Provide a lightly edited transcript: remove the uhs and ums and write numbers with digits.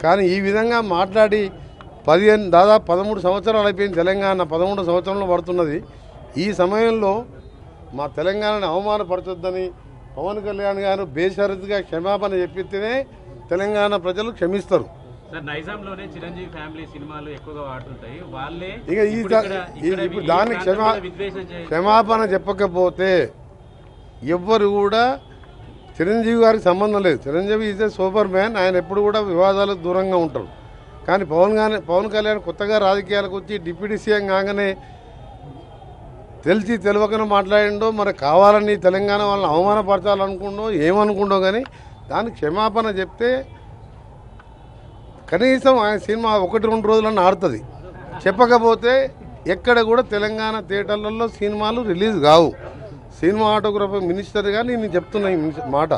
కానీ ఈ విధంగా మాట్లాడి దాదాపు 13 సంవత్సరాలు అయిపోయింది. తెలంగాణ 13 సంవత్సరంలో పడుతున్నది. ఈ సమయంలో మా తెలంగాణని అవమానపరచొద్దని పవన్ కళ్యాణ్ గారు బేషరతుగా క్షమాపణ చెప్పితేనే తెలంగాణ ప్రజలు క్షమిస్తారు. నైజాంలోనే చిరంజీవి ఫ్యామిలీ సినిమాలు ఎక్కువగా వాడుతుంటాయి. వాళ్ళే ఇప్పుడు దాన్ని క్షమాపణ చెప్పకపోతే ఎవ్వరు కూడా చిరంజీవి గారికి సంబంధం లేదు. Chiranjeevi is a super man. ఆయన ఎప్పుడు కూడా వివాదాలకు దూరంగా ఉంటారు. కానీ పవన్ కళ్యాణ్ కొత్తగా రాజకీయాలకు వచ్చి డిప్యూటీ సీఎం కాగానే తెలిసి తెలియకనే మాట్లాడిండో, మరి కావాలని తెలంగాణ వాళ్ళని అవమానపరచాలనుకుండో ఏమనుకుండో, కానీ దానికి క్షమాపణ చెప్తే కనీసం ఆయన సినిమా 1-2 రోజులన్నా ఆడుతుంది. చెప్పకపోతే ఎక్కడ కూడా తెలంగాణ థియేటర్లలో సినిమాలు రిలీజ్ కావు. సినిమాటోగ్రఫీ మినిస్టర్గా నేను చెప్తున్నా ఈ మాట.